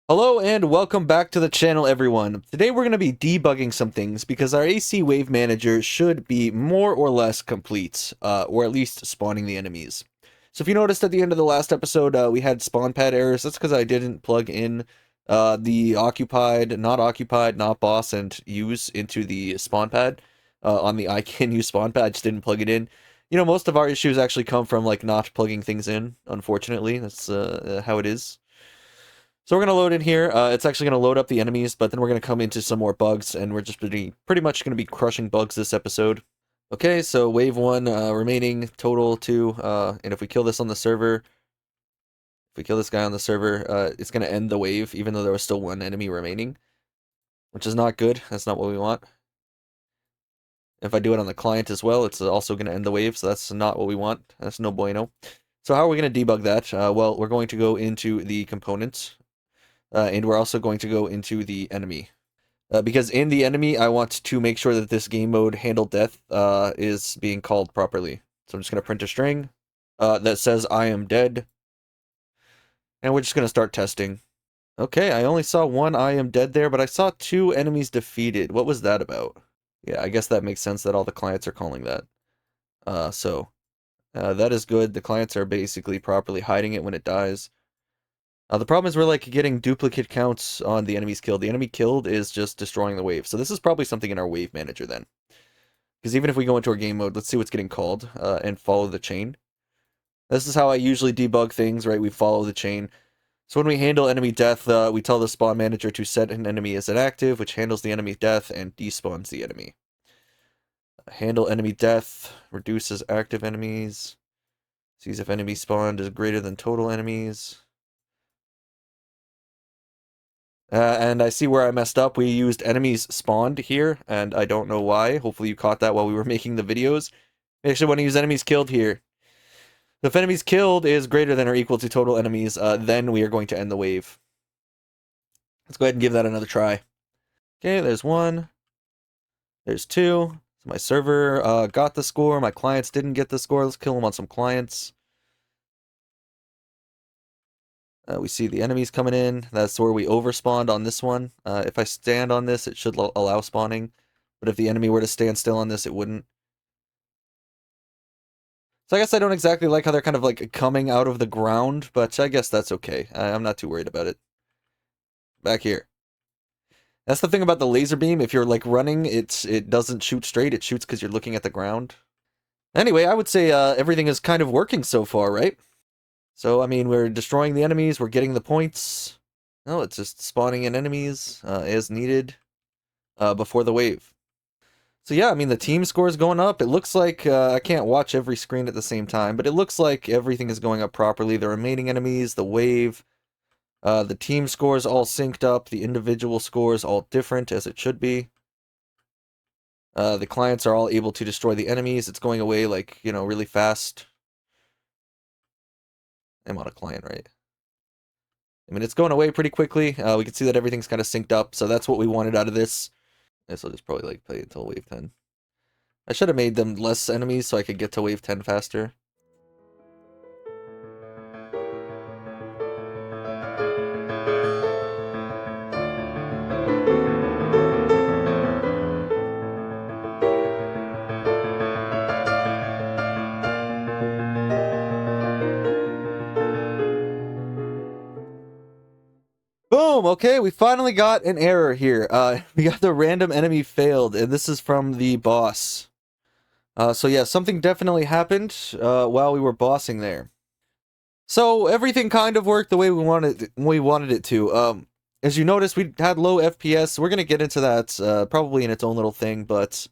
Hello and welcome back to the channel, everyone. Today we're going to be debugging some things because our AC Wave Manager should be more or less complete, or at least spawning the enemies. So if you noticed at the end of the last episode, we had spawn pad errors. That's because I didn't plug in the occupied, not boss, and use into the spawn pad on the I can use spawn pad. I just didn't plug it in. You know, most of our issues actually come from like not plugging things in, unfortunately. That's how it is. So we're going to load in here. It's actually going to load up the enemies, but then we're going to come into some more bugs, and we're just pretty much going to be crushing bugs this episode. Okay, so wave 1 remaining, total 2, and if we kill this on the server, if we kill this guy on the server, it's going to end the wave, even though there was still one enemy remaining, which is not good. That's not what we want. If I do it on the client as well, it's also going to end the wave, so that's not what we want. That's no bueno. So how are we going to debug that? Well, we're going to go into the components. And we're also going to go into the enemy. Because in the enemy, I want to make sure that this game mode handle death is being called properly. So I'm just going to print a string that says I am dead. And we're just going to start testing. Okay, I only saw one I am dead there, but I saw 2 enemies defeated. What was that about? Yeah, I guess that makes sense that all the clients are calling that. That is good. The clients are basically properly hiding it when it dies. The problem is we're like getting duplicate counts on the enemies killed. The enemy killed is just destroying the wave. So this is probably something in our wave manager then. Because even if we go into our game mode, let's see what's getting called and follow the chain. This is how I usually debug things, right? We follow the chain. So when we handle enemy death, we tell the spawn manager to set an enemy as inactive, which handles the enemy death and despawns the enemy. Handle enemy death, reduces active enemies, sees if enemy spawned is greater than total enemies. And I see where I messed up. We used enemies spawned here, and I don't know why. Hopefully you caught that while we were making the videos. We actually want to use enemies killed here. If enemies killed is greater than or equal to total enemies, then we are going to end the wave. Let's go ahead and give that another try. Okay, there's 1. There's 2. So my server got the score. My clients didn't get the score. Let's kill them on some clients. We see the enemies coming in. That's where we overspawned on this one. If I stand on this, it should allow spawning. But if the enemy were to stand still on this, it wouldn't. So I guess I don't exactly like how they're kind of like coming out of the ground, but I guess that's okay. I'm not too worried about it. Back here. That's the thing about the laser beam. If you're like running, it doesn't shoot straight. It shoots because you're looking at the ground. Anyway, I would say everything is kind of working so far, right? So, I mean, we're destroying the enemies, we're getting the points. No, it's just spawning in enemies as needed before the wave. So yeah, I mean, the team score is going up. It looks like, I can't watch every screen at the same time, but it looks like everything is going up properly. The remaining enemies, the wave, the team scores all synced up, the individual scores all different as it should be. The clients are all able to destroy the enemies. It's going away, like, you know, really fast. I'm on a client, right? I mean, it's going away pretty quickly. We can see that everything's kind of synced up, so that's what we wanted out of this. This will just probably like play until wave 10. I should have made them less enemies so I could get to wave 10 faster. Boom! Okay, we finally got an error here. We got the random enemy failed, and this is from the boss. So yeah, something definitely happened while we were bossing there. So everything kind of worked the way we wanted it to. As you notice, we had low FPS. We're gonna get into that probably in its own little thing, but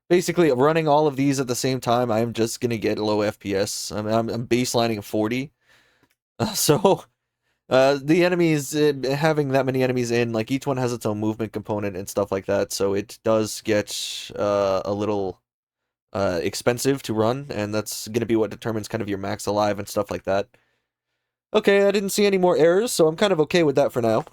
basically running all of these at the same time, I'm just gonna get low FPS. I'm baselining 40. So the enemies, having that many enemies in, like each one has its own movement component and stuff like that, so it does get a little expensive to run, and that's going to be what determines kind of your max alive and stuff like that. Okay, I didn't see any more errors, so I'm kind of okay with that for now.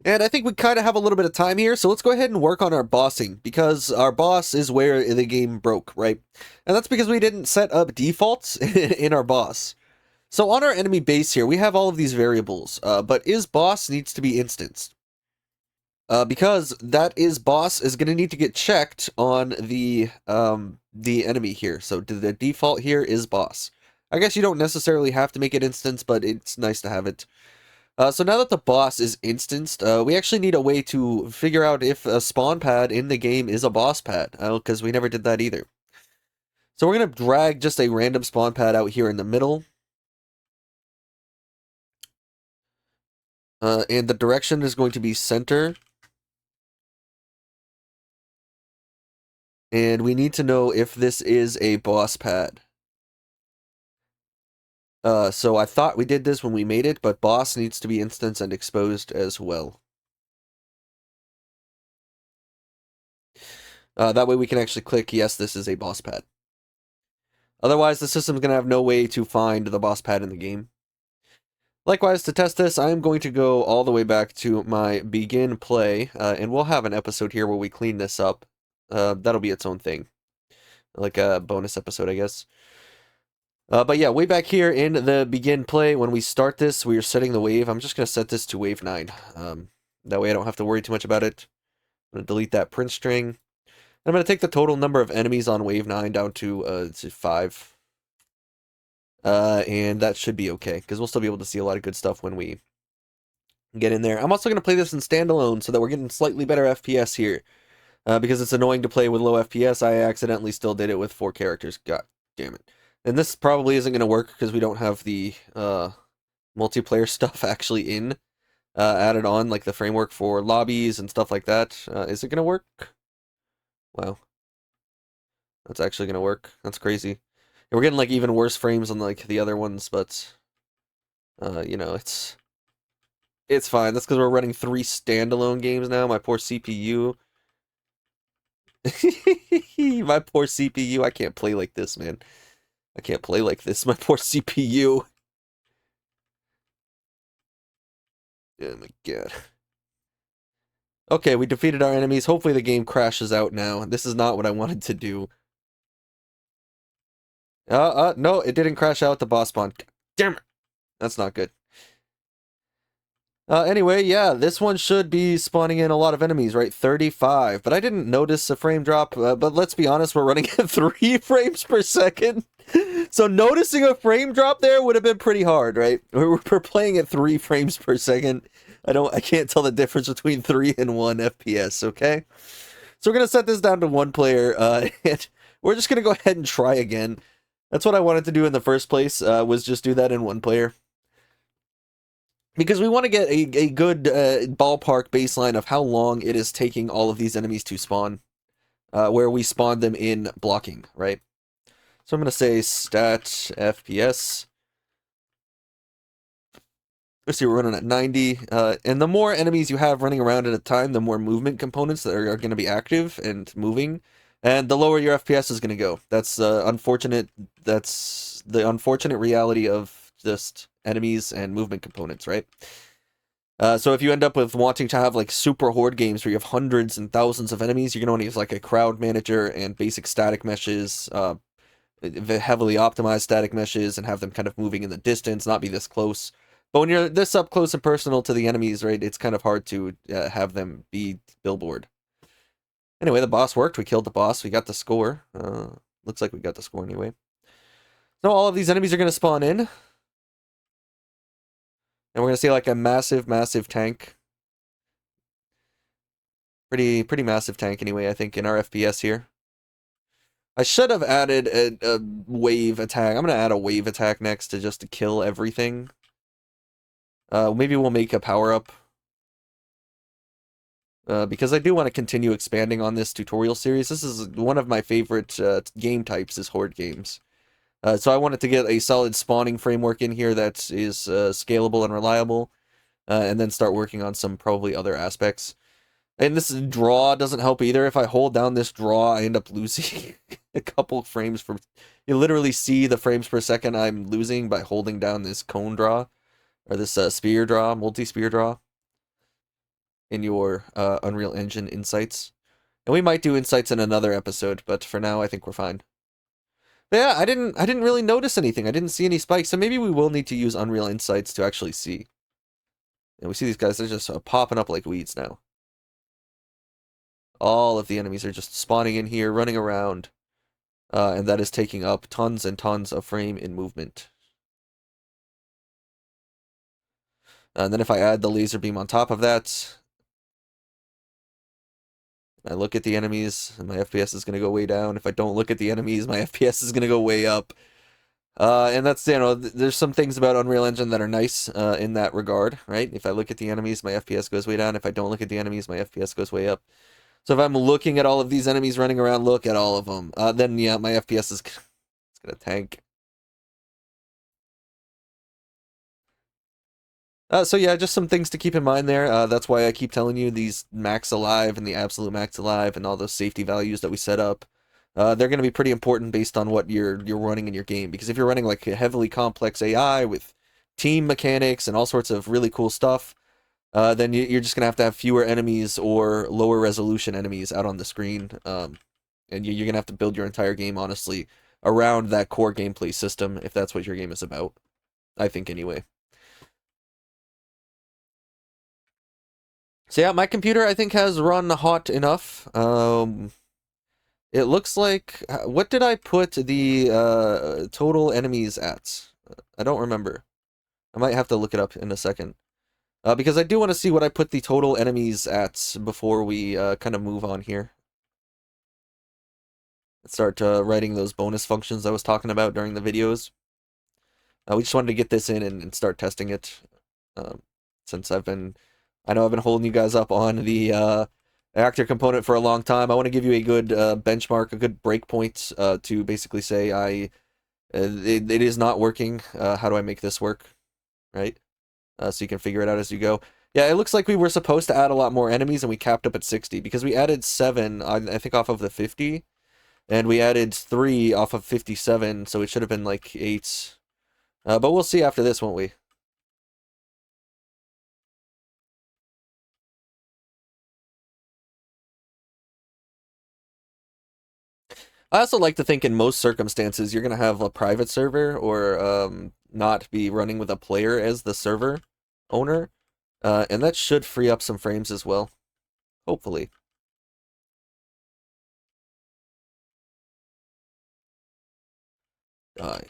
And I think we kind of have a little bit of time here, so let's go ahead and work on our bossing, because our boss is where the game broke, right? And that's because we didn't set up defaults in our boss. So on our enemy base here, we have all of these variables, but is boss needs to be instanced. Because that is boss is going to need to get checked on the enemy here. So the default here is boss. I guess you don't necessarily have to make it instance, but it's nice to have it. So now that the boss is instanced, we actually need a way to figure out if a spawn pad in the game is a boss pad, because we never did that either. So we're going to drag just a random spawn pad out here in the middle. And the direction is going to be center. And we need to know if this is a boss pad. So I thought we did this when we made it, but boss needs to be instanced and exposed as well. That way we can actually click, yes, this is a boss pad. Otherwise, the system's going to have no way to find the boss pad in the game. Likewise, to test this, I'm going to go all the way back to my begin play, and we'll have an episode here where we clean this up. That'll be its own thing. Like a bonus episode, I guess. But yeah, way back here in the begin play, when we start this, we are setting the wave. I'm just going to set this to wave 9. That way I don't have to worry too much about it. I'm going to delete that print string. I'm going to take the total number of enemies on wave 9 down to 5. And that should be okay, because we'll still be able to see a lot of good stuff when we get in there. I'm also going to play this in standalone so that we're getting slightly better FPS here. Because it's annoying to play with low FPS, I accidentally still did it with 4 characters. God damn it. And this probably isn't going to work because we don't have the multiplayer stuff actually in added on, like the framework for lobbies and stuff like that. Is it going to work? Wow. That's actually going to work. That's crazy. And we're getting like even worse frames on like the other ones, but you know, it's fine. That's because we're running 3 standalone games now. My poor CPU. My poor CPU. I can't play like this, man. I can't play like this. My poor CPU. Oh my god. Okay, we defeated our enemies. Hopefully the game crashes out now. This is not what I wanted to do. No, it didn't crash out the boss spawn. Damn it. That's not good. Anyway, yeah, this one should be spawning in a lot of enemies, right? 35. But I didn't notice a frame drop. But let's be honest, we're running at 3 frames per second. So noticing a frame drop there would have been pretty hard, right? We're playing at 3 frames per second. I can't tell the difference between 3 and 1 FPS, okay? So we're going to set this down to 1 player, and we're just going to go ahead and try again. That's what I wanted to do in the first place, was just do that in 1 player. Because we want to get a good ballpark baseline of how long it is taking all of these enemies to spawn, where we spawn them in blocking, right? So I'm going to say stat FPS. Let's see, we're running at 90. And the more enemies you have running around at a time, the more movement components that are going to be active and moving, and the lower your FPS is going to go. That's unfortunate. That's the unfortunate reality of just enemies and movement components, right? So if you end up with wanting to have like super horde games where you have hundreds and thousands of enemies, you're going to want to use like a crowd manager and basic static meshes, heavily optimized static meshes, and have them kind of moving in the distance, not be this close. But when you're this up close and personal to the enemies, right, it's kind of hard to have them be billboard. Anyway, the boss worked. We killed the boss. We got the score. Looks like we got the score anyway. So all of these enemies are going to spawn in. And we're going to see like a massive, massive tank. Pretty massive tank anyway, I think, in our FPS here. I should have added a wave attack. I'm going to add a wave attack next to kill everything. Maybe we'll make a power-up. Because I do want to continue expanding on this tutorial series. This is one of my favorite game types, is horde games. So I wanted to get a solid spawning framework in here that is scalable and reliable, and then start working on some probably other aspects. And this draw doesn't help either. If I hold down this draw, I end up losing a couple frames per... You literally see the frames per second I'm losing by holding down this cone draw, or this spear draw, multi-spear draw, in your Unreal Engine Insights. And we might do Insights in another episode, but for now I think we're fine. But yeah, I didn't really notice anything. I didn't see any spikes, so maybe we will need to use Unreal Insights to actually see. And we see these guys, they're just popping up like weeds now. All of the enemies are just spawning in here, running around. And that is taking up tons and tons of frame in movement. And then if I add the laser beam on top of that, I look at the enemies, and my FPS is going to go way down. If I don't look at the enemies, my FPS is going to go way up. And that's, you know, there's some things about Unreal Engine that are nice in that regard, right? If I look at the enemies, my FPS goes way down. If I don't look at the enemies, my FPS goes way up. So if I'm looking at all of these enemies running around, look at all of them, then yeah, my FPS is it's going to tank. So yeah, just some things to keep in mind there. That's why I keep telling you these max alive and the absolute max alive and all those safety values that we set up. They're going to be pretty important based on what you're running in your game. Because if you're running like a heavily complex AI with team mechanics and all sorts of really cool stuff, then you're just going to have fewer enemies or lower resolution enemies out on the screen. And you're going to have to build your entire game, honestly, around that core gameplay system, if that's what your game is about. I think anyway. So yeah, my computer I think has run hot enough. It looks like, what did I put the total enemies at? I don't remember. I might have to look it up in a second. Because I do want to see what I put the total enemies at before we kind of move on here. Start writing those bonus functions I was talking about during the videos. We just wanted to get this in and start testing it. Since I know I've been holding you guys up on the actor component for a long time. I want to give you a good benchmark, a good breakpoint to basically say it is not working. How do I make this work? Right? So you can figure it out as you go. Yeah, it looks like we were supposed to add a lot more enemies and we capped up at 60 because we added 7, I think, off of the 50. And we added 3 off of 57, so it should have been like 8. But we'll see after this, won't we? I also like to think in most circumstances you're going to have a private server or not be running with a player as the server owner. And that should free up some frames as well. Hopefully. Die.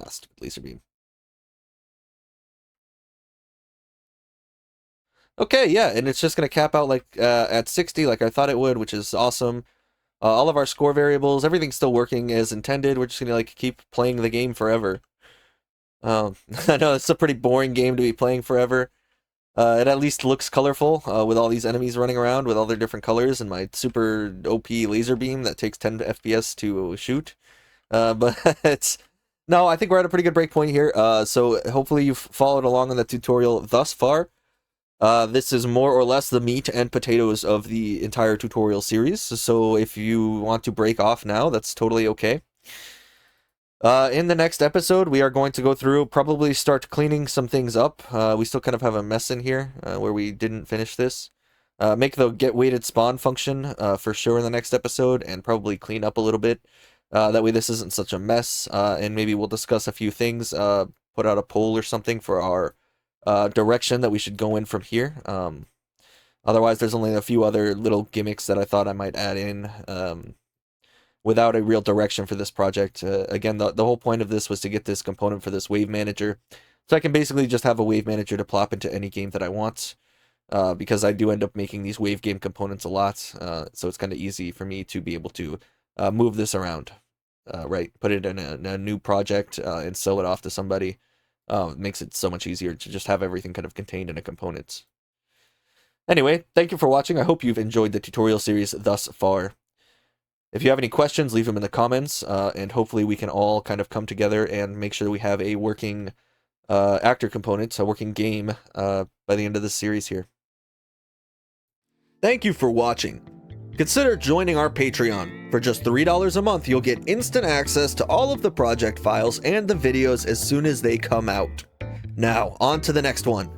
Stupid laser beam. Okay, yeah, and it's just going to cap out like at 60 like I thought it would, which is awesome. All of our score variables, everything's still working as intended. We're just going to like keep playing the game forever. I know it's a pretty boring game to be playing forever. It at least looks colorful with all these enemies running around with all their different colors and my super OP laser beam that takes 10 FPS to shoot. But it's... No, I think we're at a pretty good breakpoint here. So hopefully you've followed along on the tutorial thus far. This is more or less the meat and potatoes of the entire tutorial series. So if you want to break off now, that's totally okay. In the next episode, we are going to go through, probably start cleaning some things up. We still kind of have a mess in here where we didn't finish this. Make the get weighted spawn function for sure in the next episode and probably clean up a little bit. That way this isn't such a mess. And maybe we'll discuss a few things, put out a poll or something for our direction that we should go in from here. Otherwise, there's only a few other little gimmicks that I thought I might add in without a real direction for this project. Again, the whole point of this was to get this component for this wave manager. So I can basically just have a wave manager to plop into any game that I want. Because I do end up making these wave game components a lot. So it's kind of easy for me to be able to move this around. Right, put it in a new project and sell it off to somebody. It makes it so much easier to just have everything kind of contained in a component. Anyway, thank you for watching. I hope you've enjoyed the tutorial series thus far. If you have any questions, leave them in the comments, and hopefully we can all kind of come together and make sure we have a working actor component, a working game, by the end of this series here. Thank you for watching. Consider joining our Patreon. For just $3 a month, you'll get instant access to all of the project files and the videos as soon as they come out. Now, on to the next one.